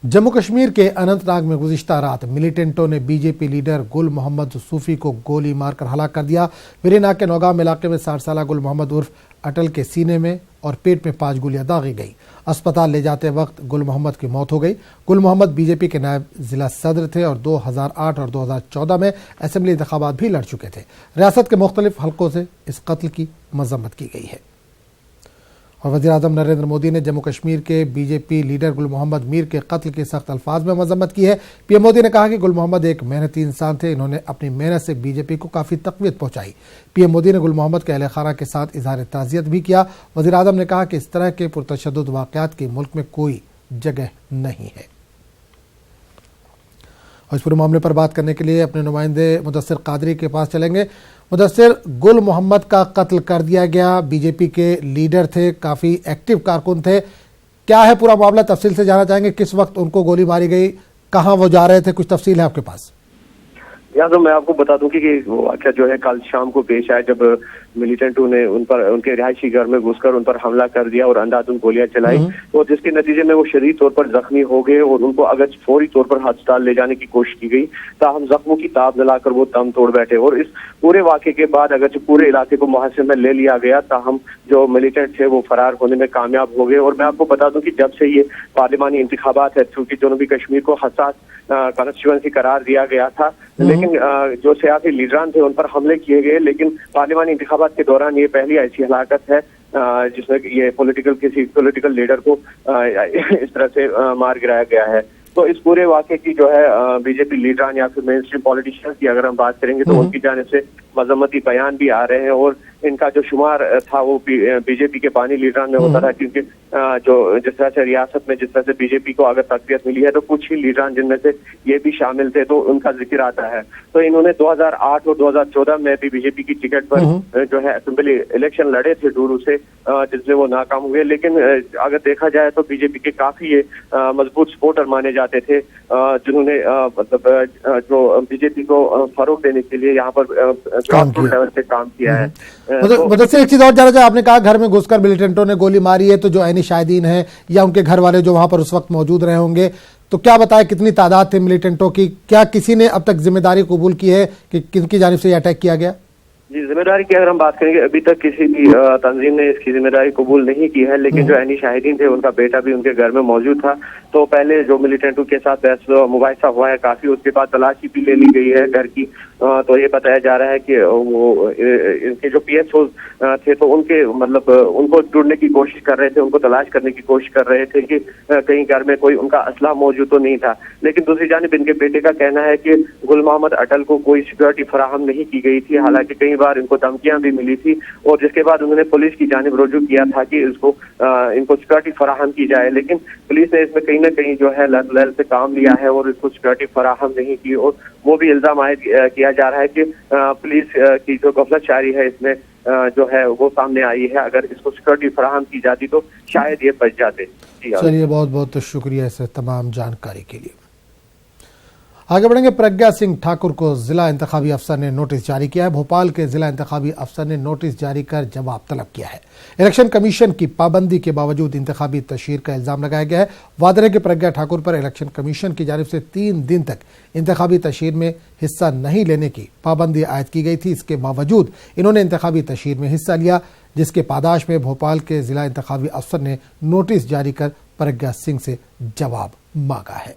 जम्मू कश्मीर के अनंतनाग में गुज़िश्ता रात मिलिटेंटों ने बीजेपी लीडर गुल मोहम्मद सूफी को गोली मारकर हलाक कर दिया। वेरीनाग के नौगाम इलाके में 60 साल गुल मोहम्मद उर्फ अटल के सीने में और पेट में 5 गोलियां दागी गई। अस्पताल ले जाते वक्त गुल मोहम्मद की मौत हो गई। गुल मोहम्मद बीजेपी के नायब जिला सदर थे और 2008 और 2014 में असेंबली इंतखाबात भी लड़ चुके थे। रियासत के मुख्तलिफ हलकों से इस कत्ल की मजम्मत की गई है। और वज़ीर-ए-आज़म नरेंद्र मोदी ने जम्मू कश्मीर के बीजेपी लीडर गुल मोहम्मद मीर के कत्ल के सख्त अल्फाज में मजम्मत की है। पीएम मोदी ने कहा कि गुल मोहम्मद एक मेहनती इंसान थे, इन्होंने अपनी मेहनत से बीजेपी को काफ़ी तक़वियत पहुंचाई। पीएम मोदी ने गुल मोहम्मद के अहले खाना के साथ इजहार ताज़ियत भी किया। वज़ीर-ए-आज़म ने कहा कि इस तरह के पुरतशद्दुद वाक़यात की मुल्क में कोई जगह नहीं है। और इस पूरे मामले पर बात करने के लिए अपने नुमाइंदे मुदस्सिर कादरी के पास चलेंगे। मुदस्सिर, गुल मोहम्मद का कत्ल कर दिया गया, बीजेपी के लीडर थे, काफ़ी एक्टिव कारकुन थे, क्या है पूरा मामला? तफसील से जानना चाहेंगे। किस वक्त उनको गोली मारी गई, कहाँ वो जा रहे थे, कुछ तफसील है आपके पास? या तो मैं आपको बता दूं कि वो वाक़या जो है कल शाम को पेश आया, जब मिलिटेंटों ने उन पर उनके रिहायशी घर में घुसकर उन पर हमला कर दिया और अंधाधुंध गोलियां चलाई, और जिसके नतीजे में वो शदीद तौर पर जख्मी हो गए और उनको अगर फौरी तौर पर अस्पताल ले जाने की कोशिश की गई, ताहम जख्मों की ताब न लाकर वो दम तोड़ बैठे। और इस पूरे वाक़े के बाद अगर पूरे इलाके को मुहासे में ले लिया गया, ताहम जो मिलिटेंट थे वो फरार होने में कामयाब हो गए। और मैं आपको बता दूं कि जब से ये पार्लिमानी इंतखाबात है, चूंकि जनूबी कश्मीर को हसास कॉन्स्टिट्यूएंसी करार दिया गया था, लेकिन जो सियासी लीडरान थे उन पर हमले किए गए। लेकिन पार्लिमानी इंतखाबात के दौरान ये पहली ऐसी हलाकत है जिसमें ये किसी पॉलिटिकल लीडर को इस तरह से मार गिराया गया है। तो इस पूरे वाक़े की जो है बीजेपी लीडरान या फिर मेन स्ट्रीम पॉलिटिशियंस की अगर हम बात करेंगे तो उनकी जानिब से मजम्मती बयान भी आ रहे हैं। और इनका जो शुमार था वो बीजेपी के बानी लीडरान में होता था, क्योंकि जो जिस तरह से रियासत में जिस तरह से बीजेपी को अगर तक़वियत मिली है तो कुछ ही लीडरान जिनमें से ये भी शामिल थे, तो उनका जिक्र आता है। तो इन्होंने 2008 और 2014 में भी बीजेपी की टिकट पर जो है असेंबली इलेक्शन लड़े थे डूरू से, जिसमें वो नाकाम हुए। लेकिन अगर देखा जाए तो बीजेपी के काफी ये मजबूत सपोर्टर माने जाते थे, जिन्होंने मतलब जो बीजेपी को फरोग देने के लिए यहाँ पर ग्राउंड लेवल से काम किया है। मुदस्सिर, एक चीज और जानना चाहिए, आपने कहा घर में घुसकर मिलिटेंटों ने गोली मारी है, तो जो ऐनी शाहिदीन हैं या उनके घर वाले जो वहां पर उस वक्त मौजूद रहे होंगे, तो क्या बताए कितनी तादाद थे मिलिटेंटों की? क्या किसी ने अब तक जिम्मेदारी कबूल की है कि किनकी जानिब से अटैक किया गया? जी, जिम्मेदारी की अगर हम बात करेंगे, अभी तक किसी भी तंजीम ने इसकी जिम्मेदारी कबूल नहीं की है। लेकिन जो ऐनी शाहिदीन थे उनका बेटा भी उनके घर में मौजूद था। तो पहले जो मिलिटेंटों के साथ बहस मुबाहिसा हुआ है काफी, उसके बाद तलाशी भी ले ली गई है घर की। तो ये बताया जा रहा है कि वो इनके जो पीएसओ थे तो उनके मतलब उनको ढूंढने की कोशिश कर रहे थे, उनको तलाश करने की कोशिश कर रहे थे कि कहीं घर में कोई उनका असला मौजूद तो नहीं था। लेकिन दूसरी जानिब इनके बेटे का कहना है कि गुल मोहम्मद अटल को कोई सिक्योरिटी फराहम नहीं की गई थी, हालांकि कई बार इनको धमकियां भी मिली थी। और जिसके बाद उन्होंने पुलिस की जानिब रुजू किया था कि इनको सिक्योरिटी फराहम की जाए, लेकिन पुलिस ने इसमें कहीं ना कहीं जो है लहल से काम लिया है और इसको सिक्योरिटी फराहम नहीं की। और वो भी इल्जाम आयद किया जा रहा है कि पुलिस की जो गफलतशारी है इसमें जो है वो सामने आई है। अगर इसको सिक्योरिटी फराहम की जाती तो शायद ये बच जाते। चलिए, बहुत बहुत शुक्रिया इस तमाम जानकारी के लिए। आगे बढ़ेंगे। प्रज्ञा सिंह ठाकुर को जिला इंतखाबी अफसर ने नोटिस जारी किया है। भोपाल के जिला इंतखाबी अफसर ने नोटिस जारी कर जवाब तलब किया है। इलेक्शन कमीशन की पाबंदी के बावजूद इंतखाबी तशहीर का इल्जाम लगाया गया है। वादे कि प्रज्ञा ठाकुर पर इलेक्शन कमीशन की जानिब से 3 दिन तक इंतखाबी तशहीर में हिस्सा नहीं लेने की पाबंदी आयद की गई थी। इसके बावजूद इन्होंने इंतखाबी तशहीर में हिस्सा लिया, जिसके पादाश में भोपाल के जिला इंतखाबी अफसर ने नोटिस जारी कर प्रज्ञा सिंह से जवाब मांगा है।